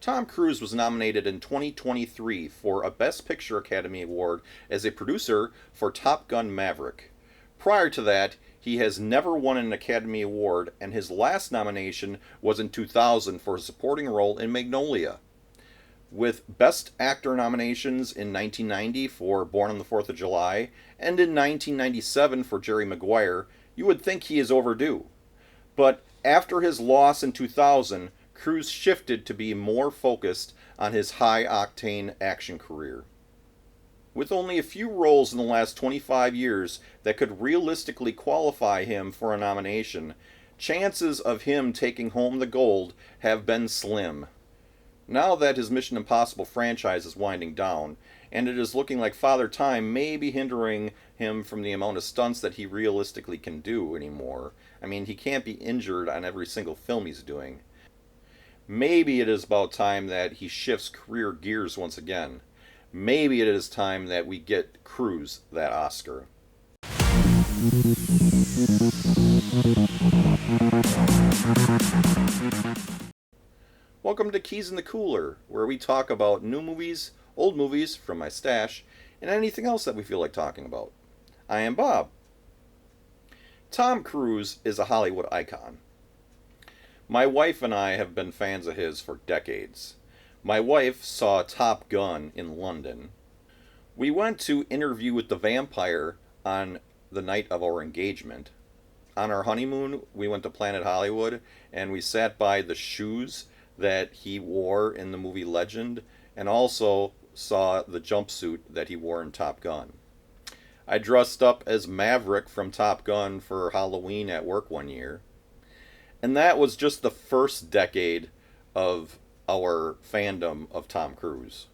Tom Cruise was nominated in 2023 for a Best Picture Academy Award as a producer for Top Gun Maverick. Prior to that, he has never won an Academy Award, and his last nomination was in 2000 for a supporting role in Magnolia. With Best Actor nominations in 1990 for Born on the Fourth of July and in 1997 for Jerry Maguire, you would think he is overdue. But after his loss in 2000, Cruise shifted to be more focused on his high-octane action career. With only a few roles in the last 25 years that could realistically qualify him for a nomination, chances of him taking home the gold have been slim. Now that his Mission Impossible franchise is winding down, and it is looking like Father Time may be hindering him from the amount of stunts that he realistically can do anymore. I mean, he can't be injured on every single film he's doing. Maybe it is about time that he shifts career gears once again. Maybe it is time that we get Cruise that Oscar. Welcome to Keys in the Cooler, where we talk about new movies, old movies from my stash, and anything else that we feel like talking about. I am Bob. Tom Cruise is a Hollywood icon. My wife and I have been fans of his for decades. My wife saw Top Gun in London. We went to Interview with the Vampire on the night of our engagement. On our honeymoon, we went to Planet Hollywood, and we sat by the shoes that he wore in the movie Legend, and also saw the jumpsuit that he wore in Top Gun. I dressed up as Maverick from Top Gun for Halloween at work one year. And that was just the first decade of our fandom of Tom Cruise.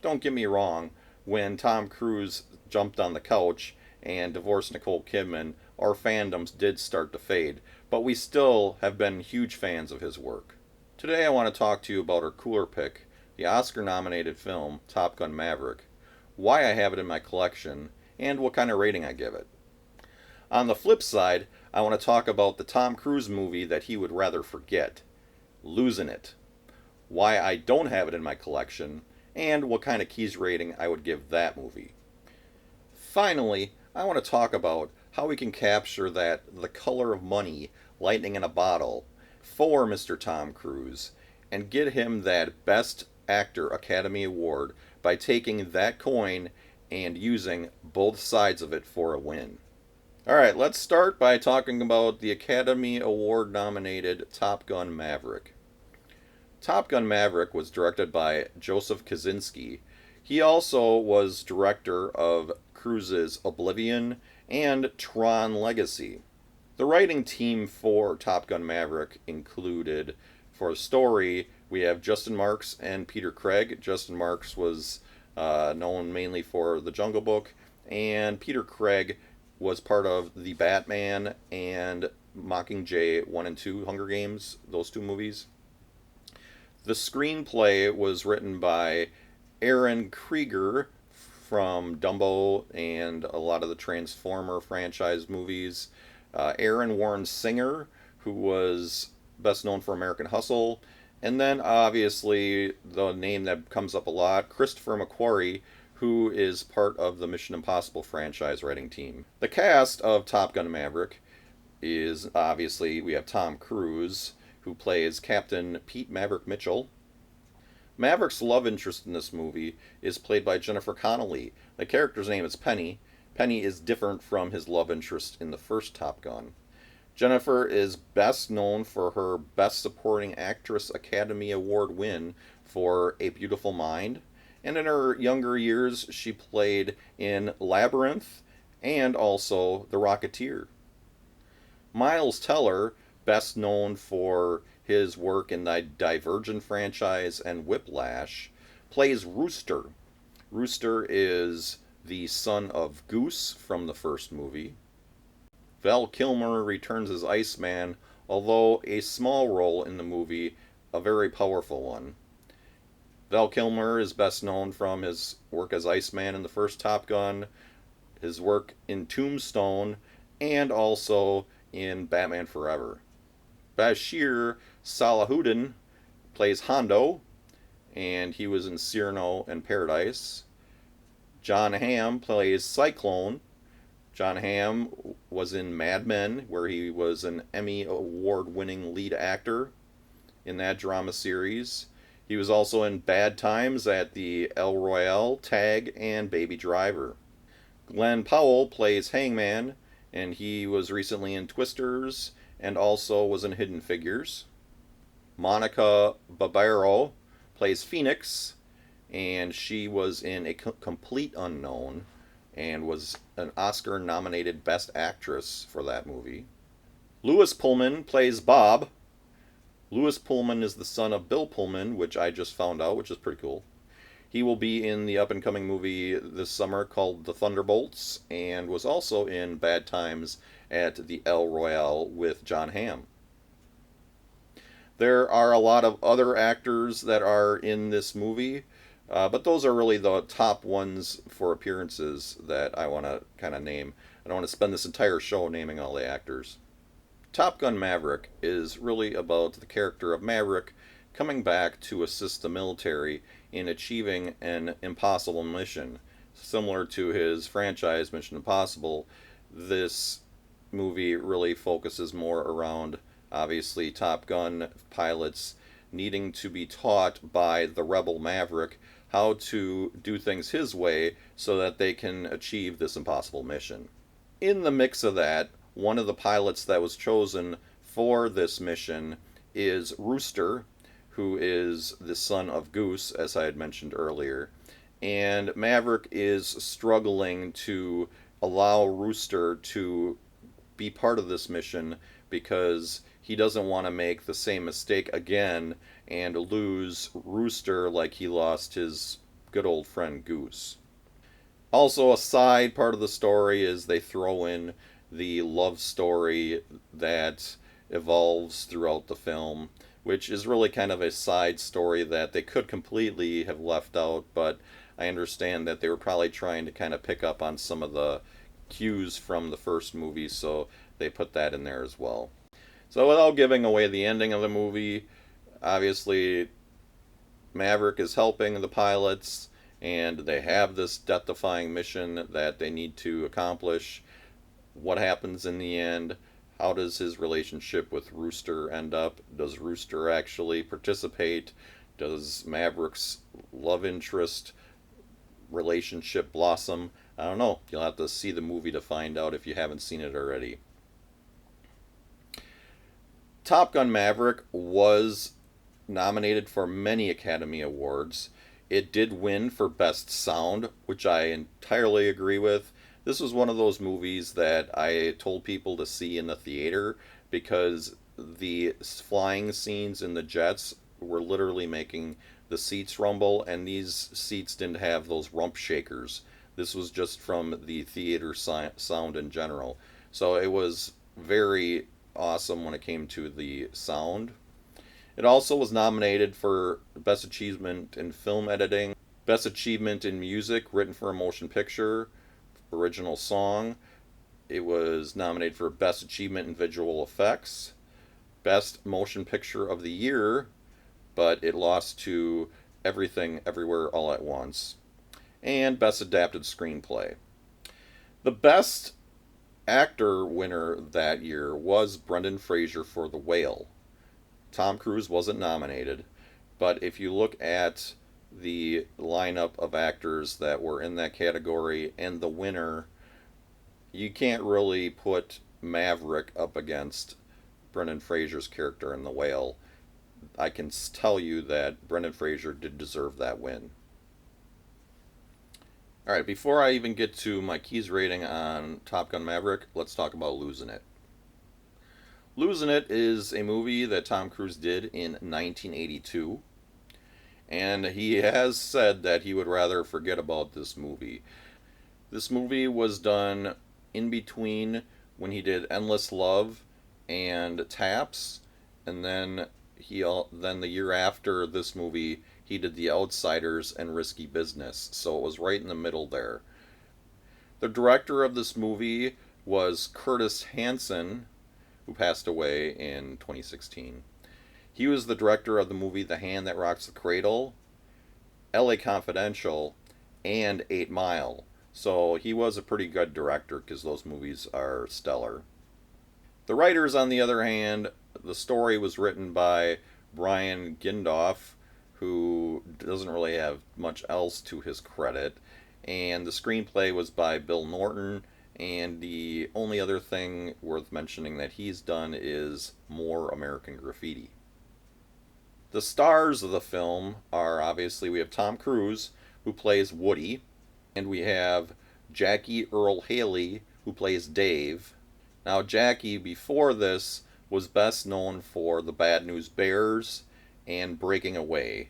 Don't get me wrong, when Tom Cruise jumped on the couch and divorced Nicole Kidman, our fandoms did start to fade, but we still have been huge fans of his work. Today I want to talk to you about our cooler pick, the Oscar-nominated film Top Gun Maverick, why I have it in my collection, and what kind of rating I give it. On the flip side, I want to talk about the Tom Cruise movie that he would rather forget, Losing It, why I don't have it in my collection, and what kind of keys rating I would give that movie. Finally, I want to talk about how we can capture that The Color of Money, lightning in a bottle, for Mr. Tom Cruise, and get him that Best Actor Academy Award by taking that coin and using both sides of it for a win. Alright, let's start by talking about the Academy Award nominated Top Gun Maverick. Top Gun Maverick was directed by Joseph Kosinski. He also was director of Cruise's Oblivion and Tron Legacy. The writing team for Top Gun Maverick included, for the story, we have Justin Marks and Peter Craig. Justin Marks was known mainly for The Jungle Book, and Peter Craig was part of The Batman and Mockingjay 1 and 2 Hunger Games, those two movies. The screenplay was written by Aaron Krieger from Dumbo and a lot of the Transformer franchise movies. Aaron Warren Singer, who was best known for American Hustle. And then, obviously, the name that comes up a lot, Christopher McQuarrie, who is part of the Mission Impossible franchise writing team. The cast of Top Gun Maverick is, obviously, we have Tom Cruise, who plays Captain Pete Maverick Mitchell. Maverick's love interest in this movie is played by Jennifer Connelly. The character's name is Penny. Penny is different from his love interest in the first Top Gun. Jennifer is best known for her Best Supporting Actress Academy Award win for A Beautiful Mind, and in her younger years she played in Labyrinth and also The Rocketeer. Miles Teller, best known for his work in the Divergent franchise and Whiplash, plays Rooster. Rooster is the son of Goose from the first movie. Val Kilmer returns as Iceman, although a small role in the movie, a very powerful one. Val Kilmer is best known from his work as Iceman in the first Top Gun, his work in Tombstone, and also in Batman Forever. Bashir Salahuddin plays Hondo, and he was in Cyrano and Paradise. Jon Hamm plays Cyclone. Jon Hamm was in Mad Men, where he was an Emmy Award winning lead actor in that drama series. He was also in Bad Times at the El Royale, Tag, and Baby Driver. Glenn Powell plays Hangman, and he was recently in Twisters and also was in Hidden Figures. Monica Barbaro plays Phoenix, and she was in A Complete Unknown and was an Oscar nominated Best Actress for that movie. Lewis Pullman plays Bob. Lewis Pullman is the son of Bill Pullman, which I just found out, which is pretty cool. He will be in the up and coming movie this summer called The Thunderbolts, and was also in Bad Times at the El Royale with Jon Hamm. There are a lot of other actors that are in this movie, but those are really the top ones for appearances that I want to kind of name. I don't want to spend this entire show naming all the actors. Top Gun Maverick is really about the character of Maverick coming back to assist the military in achieving an impossible mission. Similar to his franchise Mission Impossible, this movie really focuses more around, obviously, Top Gun pilots needing to be taught by the rebel Maverick how to do things his way so that they can achieve this impossible mission. In the mix of that, one of the pilots that was chosen for this mission is Rooster, who is the son of Goose, as I had mentioned earlier. And Maverick is struggling to allow Rooster to be part of this mission because he doesn't want to make the same mistake again and lose Rooster like he lost his good old friend Goose. Also, a side part of the story is they throw in the love story that evolves throughout the film, which is really kind of a side story that they could completely have left out, but I understand that they were probably trying to kind of pick up on some of the cues from the first movie, so they put that in there as well. So, without giving away the ending of the movie, obviously Maverick is helping the pilots, and they have this death defying mission that they need to accomplish. What happens in the end? How does his relationship with Rooster end up? Does Rooster actually participate? Does Maverick's love interest relationship blossom? I don't know. You'll have to see the movie to find out if you haven't seen it already. Top Gun Maverick was nominated for many Academy Awards. It did win for Best Sound, which I entirely agree with. This was one of those movies that I told people to see in the theater because the flying scenes in the jets were literally making the seats rumble, and these seats didn't have those rump shakers. This was just from the theater sound in general. So it was very awesome when it came to the sound. It also was nominated for Best Achievement in Film Editing, Best Achievement in Music written for a motion picture, Original Song. It was nominated for Best Achievement in Visual Effects, Best Motion Picture of the Year, but it lost to Everything Everywhere All at Once, and Best Adapted Screenplay. The Best Actor winner that year was Brendan Fraser for The Whale. Tom Cruise wasn't nominated, but if you look at the lineup of actors that were in that category and the winner, you can't really put Maverick up against Brendan Fraser's character in The Whale. I can tell you that Brendan Fraser did deserve that win. Alright, before I even get to my keys rating on Top Gun Maverick, let's talk about Losing It. Losing It is a movie that Tom Cruise did in 1982, and he has said that he would rather forget about this movie. This movie was done in between when he did Endless Love and Taps, and then the year after this movie he did The Outsiders and Risky Business, so it was right in the middle there. The director of this movie was Curtis Hanson, who passed away in 2016. He was the director of the movie The Hand That Rocks the Cradle, LA Confidential, and 8 Mile. So he was a pretty good director because those movies are stellar. The writers, on the other hand, the story was written by Brian Gindoff, who doesn't really have much else to his credit, and the screenplay was by Bill Norton, and the only other thing worth mentioning that he's done is More American Graffiti. The stars of the film are obviously we have Tom Cruise, who plays Woody, and we have Jackie Earle Haley, who plays Dave. Now, Jackie, before this, was best known for The Bad News Bears and Breaking Away.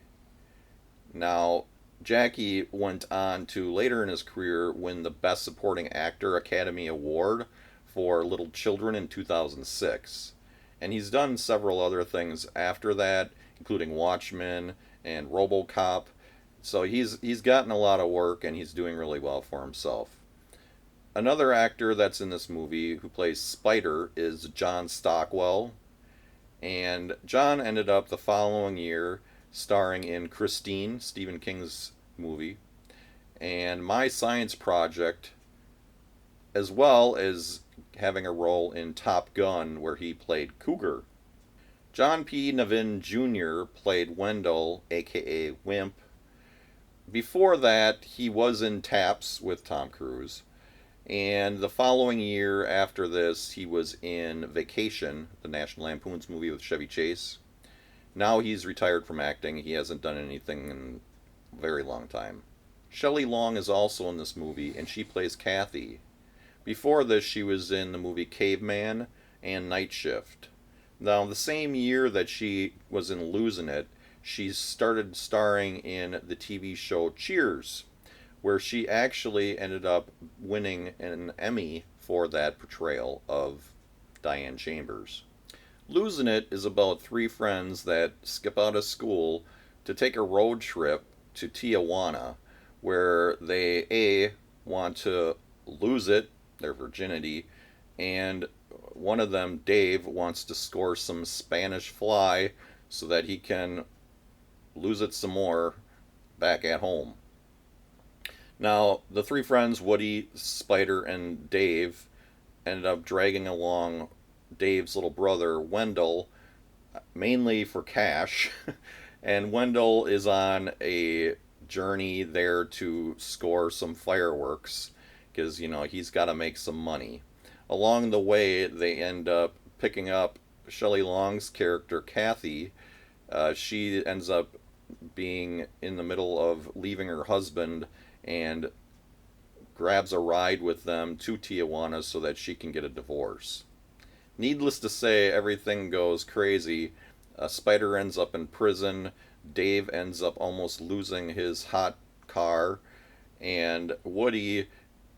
Now, Jackie went on to later in his career win the Best Supporting Actor Academy Award for Little Children in 2006. And he's done several other things after that, including Watchmen and RoboCop. So he's gotten a lot of work and he's doing really well for himself. Another actor that's in this movie who plays Spider is John Stockwell, and John ended up the following year starring in Christine, Stephen King's movie, and My Science Project, as well as having a role in Top Gun where he played Cougar. John P. Nevin Jr. played Wendell, aka Wimp. Before that, he was in Taps with Tom Cruise. And the following year after this, he was in Vacation, the National Lampoon's movie with Chevy Chase. Now he's retired from acting. He hasn't done anything in a very long time. Shelley Long is also in this movie, and she plays Kathy. Before this, she was in the movie Caveman and Night Shift. Now, the same year that she was in Losing It, she started starring in the TV show Cheers, where she actually ended up winning an Emmy for that portrayal of Diane Chambers. Losing It is about three friends that skip out of school to take a road trip to Tijuana, where they want to lose it, their virginity, and one of them, Dave, wants to score some Spanish fly so that he can lose it some more back at home. Now, the three friends, Woody, Spider, and Dave, ended up dragging along Dave's little brother, Wendell, mainly for cash. And Wendell is on a journey there to score some fireworks because, he's got to make some money. Along the way, they end up picking up Shelley Long's character, Kathy. She ends up being in the middle of leaving her husband and grabs a ride with them to Tijuana so that she can get a divorce. Needless to say, everything goes crazy. Spider ends up in prison. Dave ends up almost losing his hot car. And Woody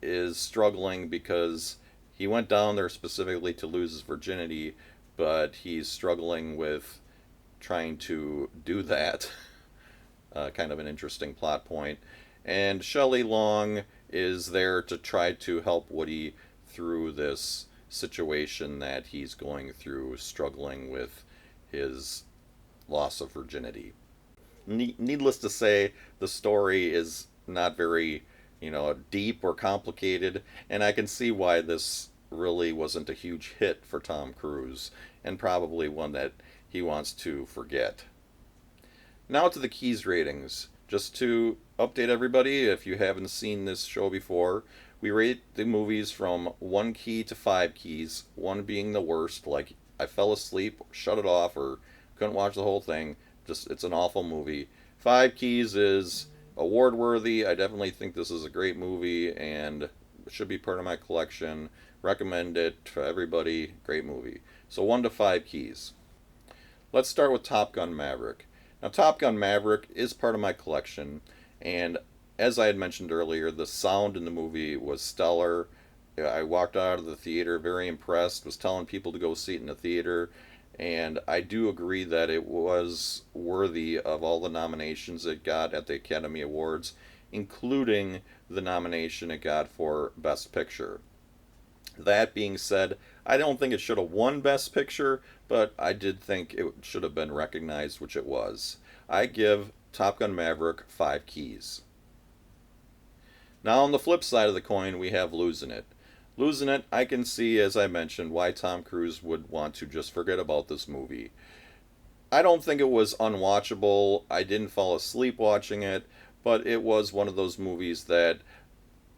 is struggling because he went down there specifically to lose his virginity, but he's struggling with trying to do that. Kind of an interesting plot point. And Shelley Long is there to try to help Woody through this situation that he's going through, struggling with his loss of virginity. Needless to say, the story is not very, deep or complicated, and I can see why this really wasn't a huge hit for Tom Cruise, and probably one that he wants to forget. Now to the Keys ratings. Just to update everybody, if you haven't seen this show before, we rate the movies from 1 key to 5 keys, 1 being the worst, like I fell asleep, shut it off, or couldn't watch the whole thing. Just, it's an awful movie. 5 keys is award worthy. I definitely think this is a great movie and should be part of my collection. Recommend it to everybody. Great movie. So 1 to 5 keys. Let's start with Top Gun Maverick. Now, Top Gun Maverick is part of my collection, and as I had mentioned earlier, the sound in the movie was stellar. I walked out of the theater very impressed, was telling people to go see it in the theater, and I do agree that it was worthy of all the nominations it got at the Academy Awards, including the nomination it got for Best Picture. That being said, I don't think it should have won Best Picture, but I did think it should have been recognized, which it was. I give Top Gun Maverick 5 Keys. Now, on the flip side of the coin, we have Losing It. Losing It, I can see, as I mentioned, why Tom Cruise would want to just forget about this movie. I don't think it was unwatchable. I didn't fall asleep watching it, but it was one of those movies that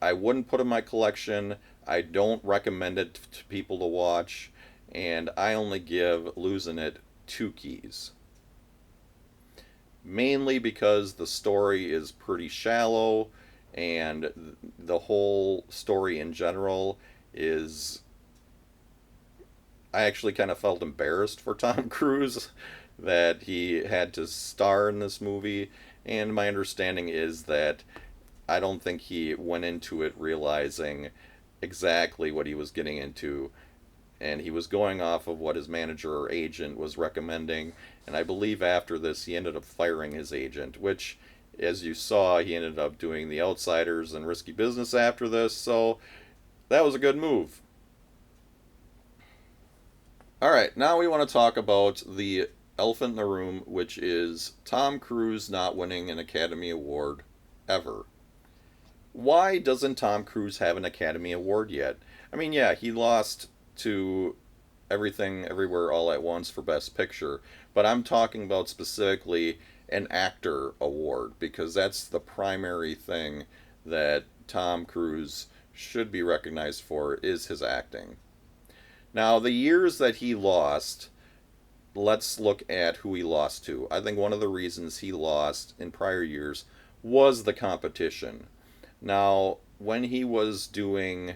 I wouldn't put in my collection. I don't recommend it to people to watch, and I only give Losing It 2 keys. Mainly because the story is pretty shallow, and the whole story in general is. I actually kind of felt embarrassed for Tom Cruise that he had to star in this movie, and my understanding is that I don't think he went into it realizing exactly what he was getting into, and he was going off of what his manager or agent was recommending. And I believe after this, he ended up firing his agent, which, as you saw, he ended up doing The Outsiders and Risky Business after this, so that was a good move. Alright, now we want to talk about the elephant in the room, which is Tom Cruise not winning an Academy Award ever. Why doesn't Tom Cruise have an Academy Award yet? I mean, yeah, he lost to Everything Everywhere All at Once for Best Picture, but I'm talking about specifically an actor award because that's the primary thing that Tom Cruise should be recognized for is his acting. Now, the years that he lost, let's look at who he lost to. I think one of the reasons he lost in prior years was the competition. Now, when he was doing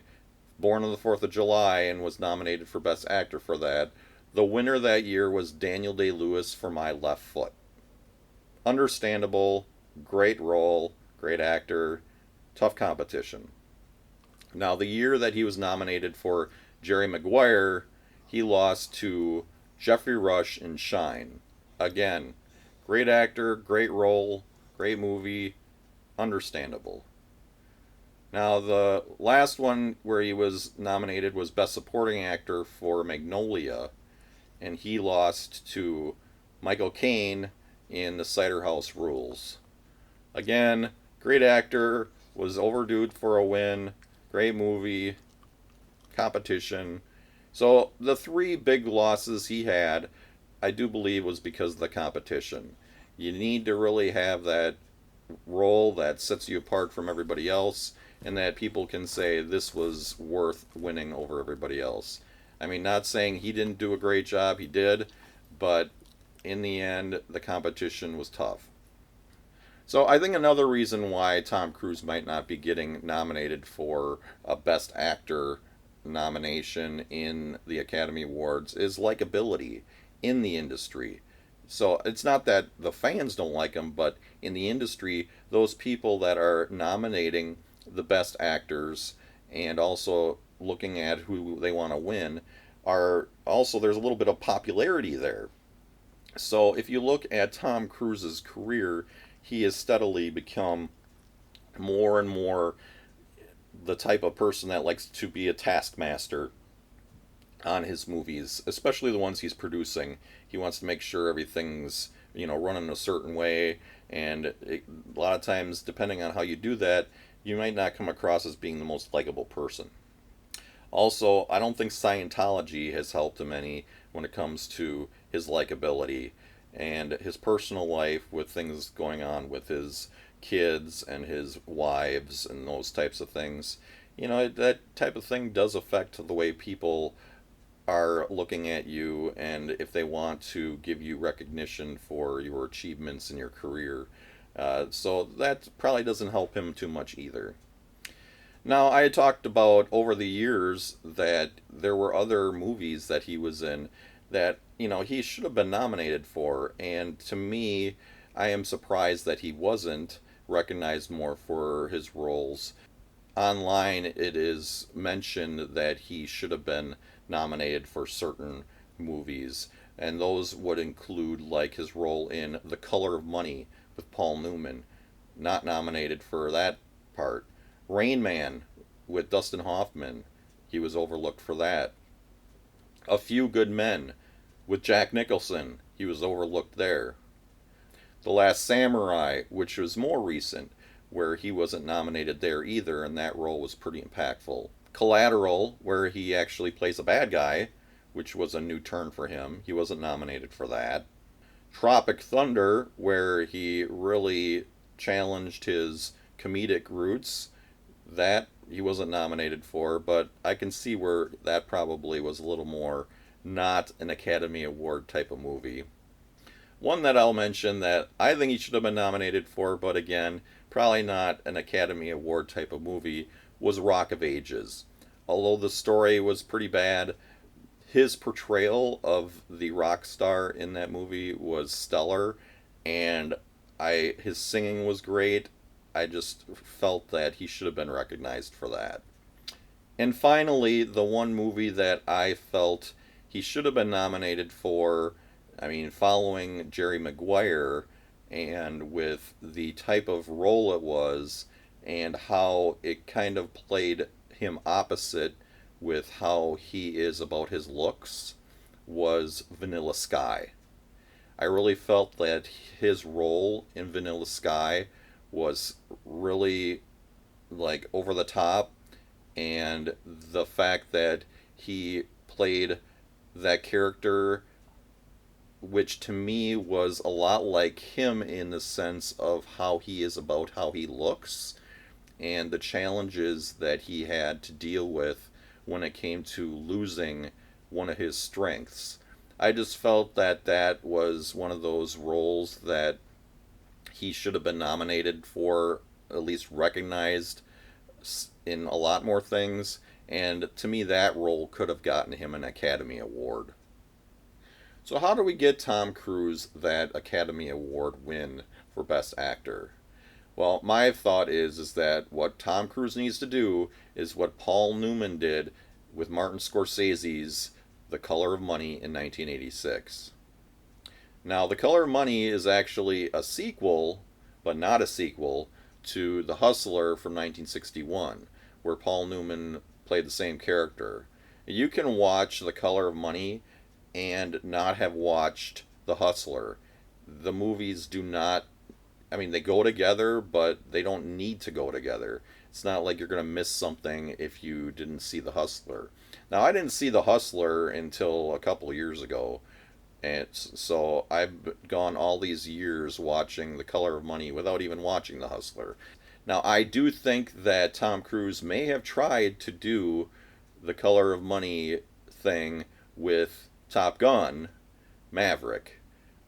Born on the 4th of July and was nominated for Best Actor for that, the winner that year was Daniel Day Lewis for My Left Foot. Understandable, great role, great actor, tough competition. Now, the year that he was nominated for Jerry Maguire, he lost to Jeffrey Rush in Shine. Again, great actor, great role, great movie, understandable. Now, the last one where he was nominated was Best Supporting Actor for Magnolia, and he lost to Michael Caine in The Cider House Rules. Again, great actor, was overdue for a win, great movie, competition. So the three big losses he had, I do believe, was because of the competition. You need to really have that role that sets you apart from everybody else, and that people can say this was worth winning over everybody else. I mean, not saying he didn't do a great job, he did, but in the end, the competition was tough. So I think another reason why Tom Cruise might not be getting nominated for a Best Actor nomination in the Academy Awards is likability in the industry. So it's not that the fans don't like him, but in the industry, those people that are nominating the best actors and also looking at who they want to win are also, there's a little bit of popularity there. So if you look at Tom Cruise's career, he has steadily become more and more the type of person that likes to be a taskmaster on his movies, especially the ones he's producing. He wants to make sure everything's, running a certain way, and a lot of times, depending on how you do that, you might not come across as being the most likable person. Also, I don't think Scientology has helped him any when it comes to his likability and his personal life with things going on with his kids and his wives and those types of things. That type of thing does affect the way people are looking at you and if they want to give you recognition for your achievements in your career. So that probably doesn't help him too much either. Now, I had talked about over the years that there were other movies that he was in that, he should have been nominated for. And to me, I am surprised that he wasn't recognized more for his roles. Online, it is mentioned that he should have been nominated for certain movies. And those would include, like, his role in The Color of Money with Paul Newman. Not nominated for that part. Rain Man with Dustin Hoffman. He was overlooked for that. A Few Good Men with Jack Nicholson. He was overlooked there. The Last Samurai, which was more recent, where he wasn't nominated there either, and that role was pretty impactful. Collateral, where he actually plays a bad guy, which was a new turn for him. He wasn't nominated for that. Tropic Thunder, where he really challenged his comedic roots. That he wasn't nominated for, but I can see where that probably was a little more not an Academy Award type of movie. One that I'll mention that I think he should have been nominated for, but again, probably not an Academy Award type of movie, was Rock of Ages. Although the story was pretty bad, his portrayal of the rock star in that movie was stellar, and his singing was great. I just felt that he should have been recognized for that. And finally, the one movie that I felt he should have been nominated for, I mean, following Jerry Maguire and with the type of role it was and how it kind of played him opposite with how he is about his looks, was Vanilla Sky. I really felt that his role in Vanilla Sky was really like over the top, and the fact that he played that character, which to me was a lot like him in the sense of how he is about how he looks and the challenges that he had to deal with when it came to losing one of his strengths. I just felt that that was one of those roles that he should have been nominated for, at least recognized in a lot more things, and to me, that role could have gotten him an Academy Award. So, how do we get Tom Cruise that Academy Award win for Best Actor? Well, my thought is that what Tom Cruise needs to do is what Paul Newman did with Martin Scorsese's The Color of Money in 1986. Now, The Color of Money is actually a sequel, but not a sequel, to The Hustler from 1961, where Paul Newman played the same character. You can watch The Color of Money and not have watched The Hustler. The movies do not, I mean, they go together, but they don't need to go together. It's not like you're going to miss something if you didn't see The Hustler. Now, I didn't see The Hustler until a couple of years ago, and so I've gone all these years watching The Color of Money without even watching The Hustler. Now, I do think that Tom Cruise may have tried to do the Color of Money thing with Top Gun Maverick,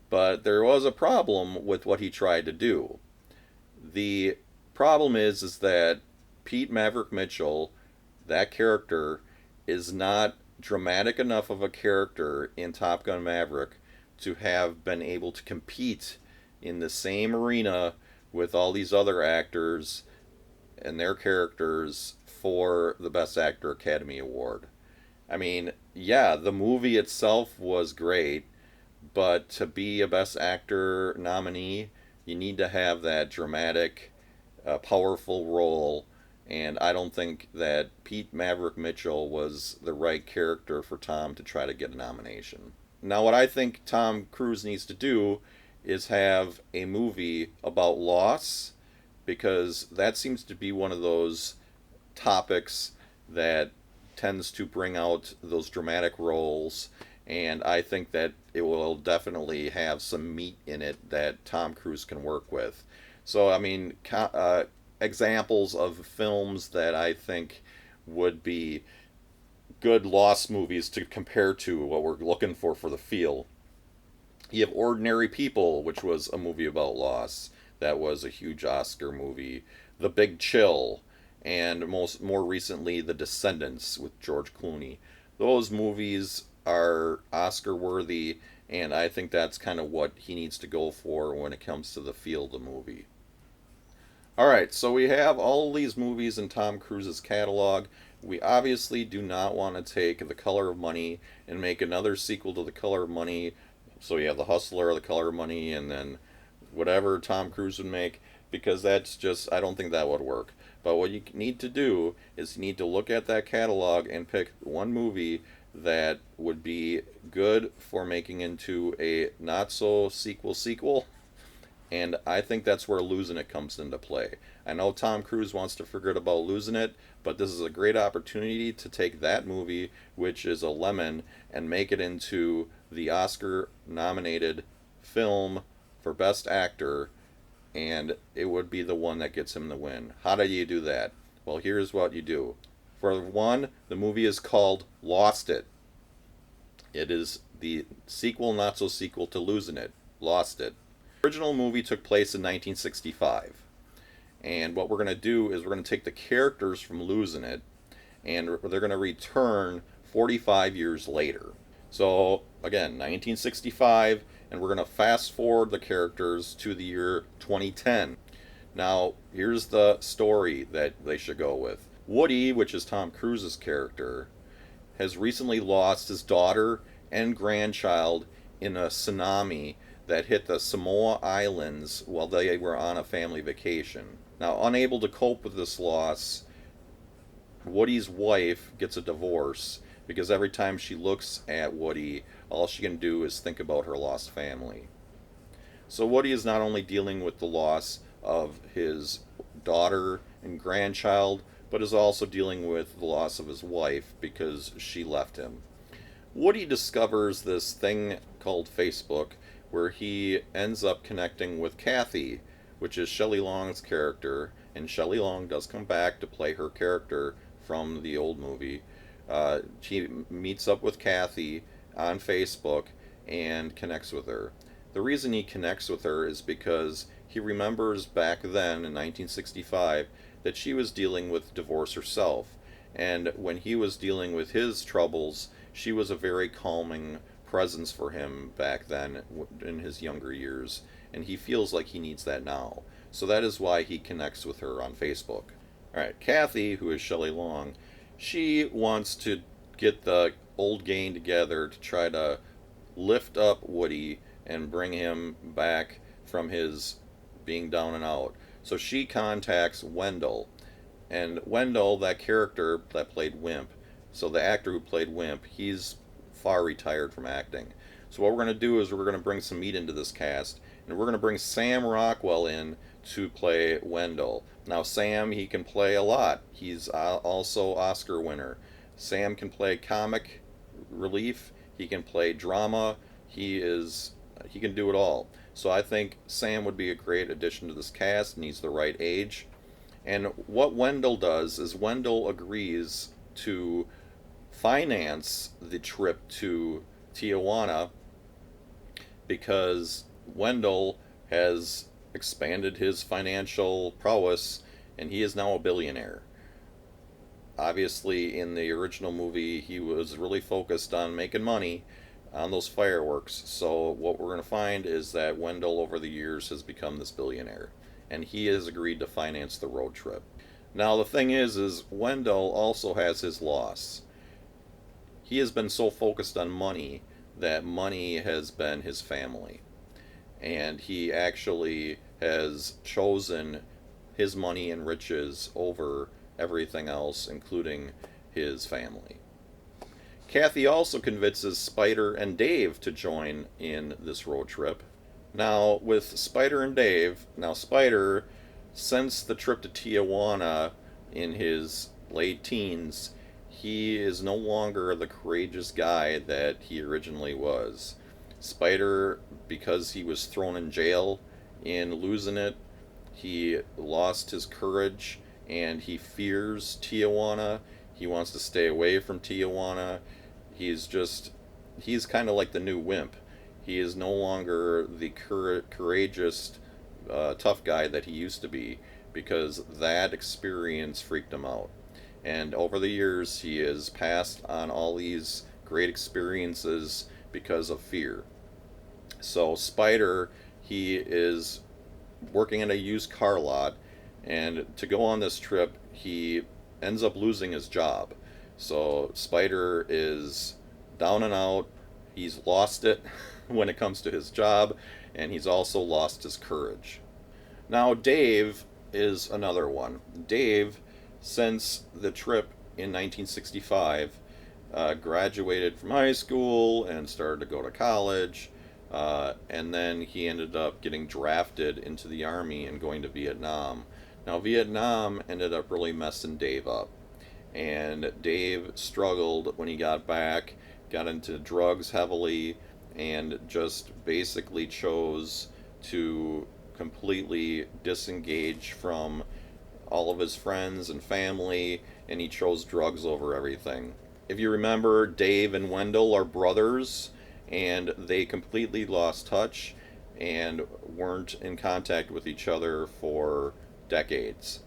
but there was a problem with what he tried to do. The problem is that Pete Maverick Mitchell, that character, is not dramatic enough of a character in Top Gun Maverick to have been able to compete in the same arena with all these other actors and their characters for the Best Actor Academy Award. I mean, yeah, the movie itself was great, but to be a Best Actor nominee, you need to have that dramatic, powerful role, and I don't think that Pete Maverick Mitchell was the right character for Tom to try to get a nomination. Now, what I think Tom Cruise needs to do is have a movie about loss, because that seems to be one of those topics that tends to bring out those dramatic roles, and I think that it will definitely have some meat in it that Tom Cruise can work with. So, I mean, examples of films that I think would be good lost movies to compare to what we're looking for the feel. You have Ordinary People, which was a movie about loss. That was a huge Oscar movie. The Big Chill, and more recently, The Descendants with George Clooney. Those movies are Oscar worthy, and I think that's kind of what he needs to go for when it comes to the feel of the movie. All right, so we have all these movies in Tom Cruise's catalog. We obviously do not want to take The Color of Money and make another sequel to The Color of Money. So you have The Hustler, The Color of Money, and then whatever Tom Cruise would make, because that's just, I don't think that would work. But what you need to do is you need to look at that catalog and pick one movie that would be good for making into a not so sequel, And I think that's where losing it comes into play. I know Tom Cruise wants to forget about losing it, but this is a great opportunity to take that movie, which is a lemon, and make it into the Oscar nominated film for Best Actor, and it would be the one that gets him the win. How do you do that? Well, here's what you do. For one, the movie is called Lost It. It is the sequel, not so sequel, to Losing It. Lost It. The original movie took place in 1965. And what we're going to do is we're going to take the characters from Losing It, and they're going to return 45 years later. So, again, 1965, and we're going to fast forward the characters to the year 2010. Now, here's the story that they should go with. Woody, which is Tom Cruise's character, has recently lost his daughter and grandchild in a tsunami that hit the Samoa Islands while they were on a family vacation. Now, unable to cope with this loss, Woody's wife gets a divorce because every time she looks at Woody, all she can do is think about her lost family. So Woody is not only dealing with the loss of his daughter and grandchild, but is also dealing with the loss of his wife because she left him. Woody discovers this thing called Facebook where he ends up connecting with Kathy, which is Shelley Long's character, and Shelley Long does come back to play her character from the old movie. She meets up with Kathy on Facebook and connects with her. The reason he connects with her is because he remembers back then in 1965 that she was dealing with divorce herself, and when he was dealing with his troubles, she was a very calming presence for him back then in his younger years, and he feels like he needs that now. So that is why he connects with her on Facebook. Alright, Kathy, who is Shelley Long, she wants to get the old gang together to try to lift up Woody and bring him back from his being down and out. So she contacts Wendell. And Wendell, that character that played Wimp, so the actor who played Wimp, he's far retired from acting. So what we're going to do is we're going to bring some meat into this cast, and we're going to bring Sam Rockwell in to play Wendell. Now Sam, he can play a lot. He's also Oscar winner. Sam can play comic relief, he can play drama, he can do it all. So I think Sam would be a great addition to this cast, and he's the right age. And what Wendell does is Wendell agrees to finance the trip to Tijuana because Wendell has expanded his financial prowess and he is now a billionaire. Obviously, in the original movie, he was really focused on making money on those fireworks. So what we're going to find is that Wendell over the years has become this billionaire, and he has agreed to finance the road trip. Now the thing is Wendell also has his loss. He has been so focused on money that money has been his family, and he actually has chosen his money and riches over everything else, including his family. Kathy also convinces Spider and Dave to join in this road trip. Now, with Spider and Dave, now Spider, since the trip to Tijuana in his late teens, he is no longer the courageous guy that he originally was. Spider, because he was thrown in jail in Losing It, he lost his courage and he fears Tijuana. He wants to stay away from Tijuana. He's kind of like the new Wimp. He is no longer the courageous, tough guy that he used to be because that experience freaked him out. And over the years, he has passed on all these great experiences because of fear. So Spider, he is working at a used car lot, and to go on this trip, he ends up losing his job. So Spider is down and out. He's lost it when it comes to his job, and he's also lost his courage. Now Dave is another one. Dave, since the trip in 1965, graduated from high school and started to go to college. and then he ended up getting drafted into the army and going to Vietnam. Now, Vietnam ended up really messing Dave up, and Dave struggled when he got back, got into drugs heavily, and just basically chose to completely disengage from all of his friends and family, and he chose drugs over everything. If you remember, Dave and Wendell are brothers, and they completely lost touch and weren't in contact with each other for decades.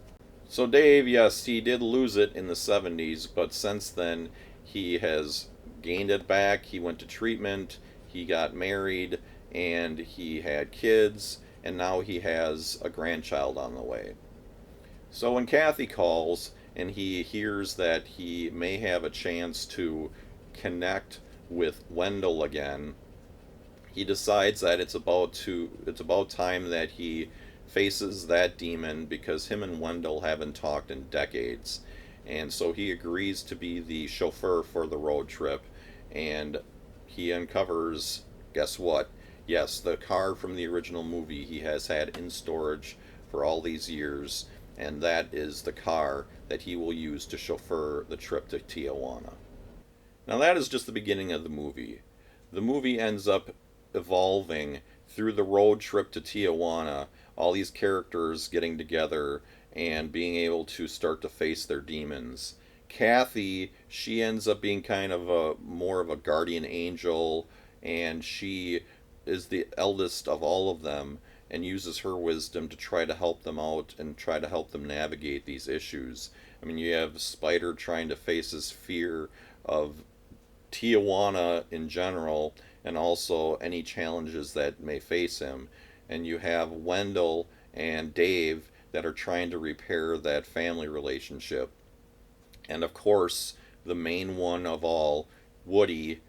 So, Dave, yes, he did lose it in the 70s, but since then, he has gained it back. He went to treatment, he got married, and he had kids, and now he has a grandchild on the way. So when Kathy calls and he hears that he may have a chance to connect with Wendell again, he decides that it's about time that he faces that demon because him and Wendell haven't talked in decades. And so he agrees to be the chauffeur for the road trip, and he uncovers, guess what? Yes, the car from the original movie he has had in storage for all these years, and that is the car that he will use to chauffeur the trip to Tijuana. Now, that is just the beginning of the movie. The movie ends up evolving through the road trip to Tijuana, all these characters getting together and being able to start to face their demons. Kathy, she ends up being kind of a more of a guardian angel, and she is the eldest of all of them and uses her wisdom to try to help them out and try to help them navigate these issues. I mean, you have Spider trying to face his fear of Tijuana in general, and also any challenges that may face him. And you have Wendell and Dave that are trying to repair that family relationship. And of course, the main one of all, Woody,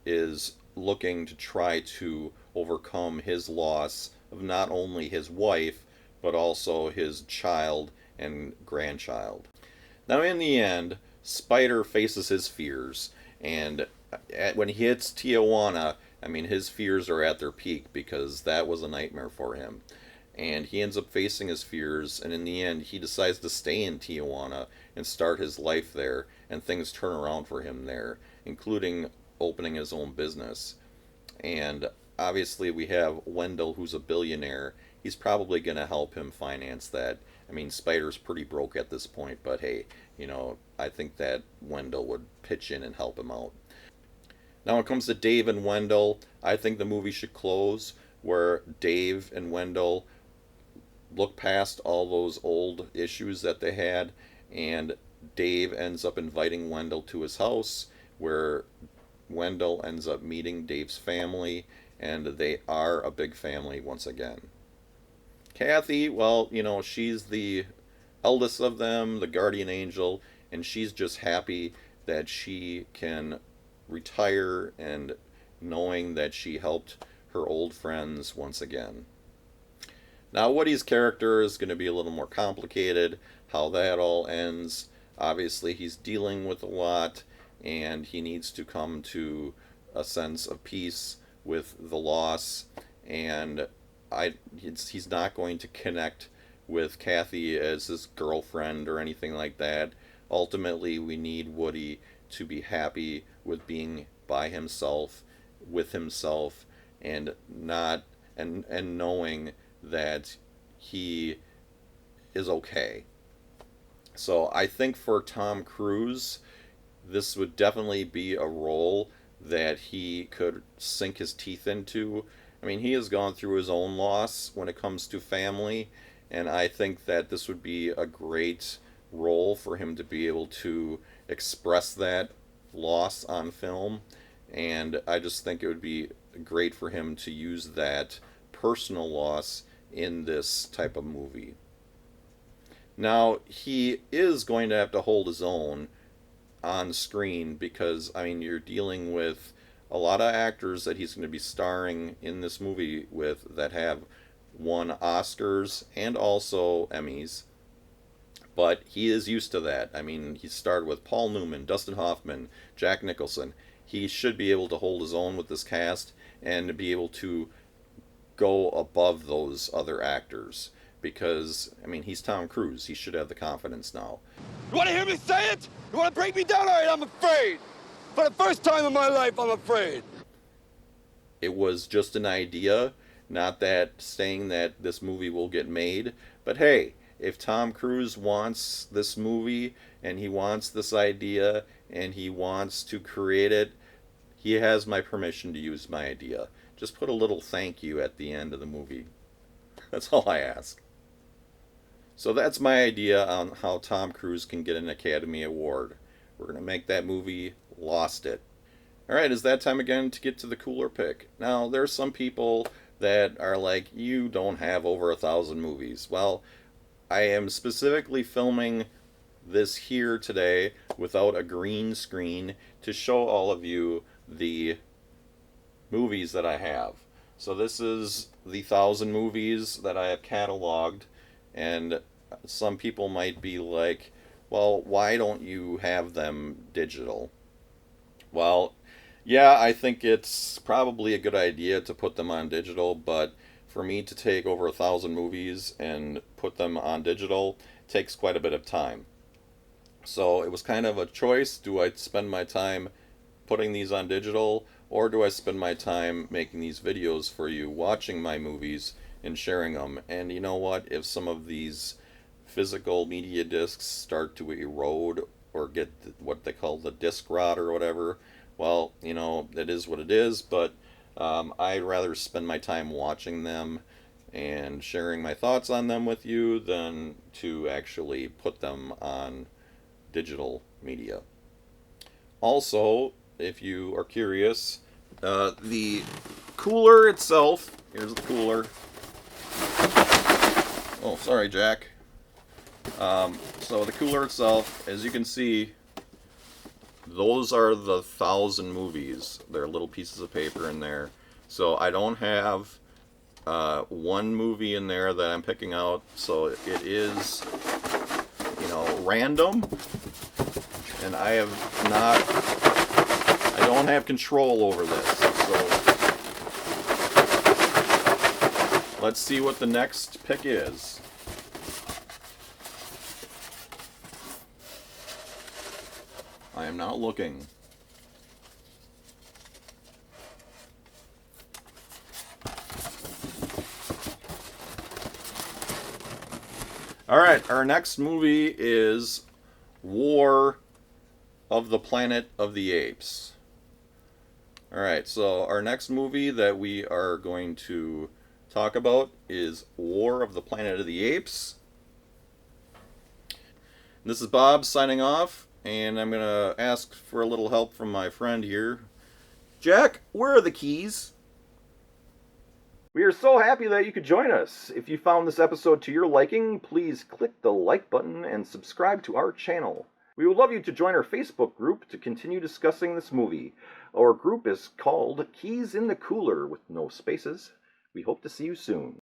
is looking to try to overcome his loss of not only his wife, but also his child and grandchild. Now, in the end, Spider faces his fears, and when he hits Tijuana, I mean, his fears are at their peak because that was a nightmare for him. And he ends up facing his fears, and in the end, he decides to stay in Tijuana and start his life there, and things turn around for him there, including opening his own business. And obviously, we have Wendell, who's a billionaire. He's probably going to help him finance that. I mean, Spider's pretty broke at this point, but hey, I think that Wendell would pitch in and help him out. Now, when it comes to Dave and Wendell, I think the movie should close where Dave and Wendell look past all those old issues that they had, and Dave ends up inviting Wendell to his house, where Wendell ends up meeting Dave's family, and they are a big family once again. Kathy, well, she's the eldest of them, the guardian angel, and she's just happy that she can retire and knowing that she helped her old friends once again. Now, Woody's character is going to be a little more complicated, how that all ends. Obviously, he's dealing with a lot, and he needs to come to a sense of peace with the loss, and he's not going to connect with Kathy as his girlfriend or anything like that. Ultimately, we need Woody to be happy with being by himself, with himself, and not and knowing that he is okay. So I think for Tom Cruise, this would definitely be a role that he could sink his teeth into. I mean, he has gone through his own loss when it comes to family, and I think that this would be a great role for him to be able to express that loss on film. And I just think it would be great for him to use that personal loss in this type of movie. Now, he is going to have to hold his own on screen because, I mean, you're dealing with a lot of actors that he's going to be starring in this movie with that have won Oscars and also Emmys. But he is used to that. I mean, he starred with Paul Newman, Dustin Hoffman, Jack Nicholson. He should be able to hold his own with this cast, and be able to go above those other actors. Because, I mean, he's Tom Cruise. He should have the confidence now. You want to hear me say it? You want to break me down? All right, I'm afraid. For the first time in my life, I'm afraid. It was just an idea, not that saying that this movie will get made. But hey, if Tom Cruise wants this movie and he wants this idea and he wants to create it, he has my permission to use my idea. Just put a little thank you at the end of the movie. That's all I ask. So that's my idea on how Tom Cruise can get an Academy Award. We're going to make that movie Lost It. Alright, it's that time again to get to the cooler pick. Now, there's some people that are like, you don't have over 1,000 movies. Well, I am specifically filming this here today without a green screen to show all of you the movies that I have. So this is the 1,000 movies that I have cataloged, and some people might be like, well, why don't you have them digital? Well, yeah, I think it's probably a good idea to put them on digital, but for me to take over 1,000 movies and put them on digital takes quite a bit of time. So it was kind of a choice. Do I spend my time putting these on digital, or do I spend my time making these videos for you, watching my movies and sharing them? And you know what? If some of these physical media discs start to erode or get what they call the disc rot or whatever, well, you know, it is what it is, but I'd rather spend my time watching them and sharing my thoughts on them with you than to actually put them on digital media. Also, if you are curious, the cooler itself, here's the cooler. Oh, sorry, Jack. So the cooler itself, as you can see, those are the 1,000 movies. They're little pieces of paper in there. So I don't have one movie in there that I'm picking out. So it is, you know, random. And I don't have control over this. So let's see what the next pick is. I am not looking. Alright, our next movie is War of the Planet of the Apes. Alright, so our next movie that we are going to talk about is War of the Planet of the Apes. This is Bob signing off. And I'm going to ask for a little help from my friend here. Jack, where are the keys? We are so happy that you could join us. If you found this episode to your liking, please click the like button and subscribe to our channel. We would love you to join our Facebook group to continue discussing this movie. Our group is called Keys in the Cooler with no spaces. We hope to see you soon.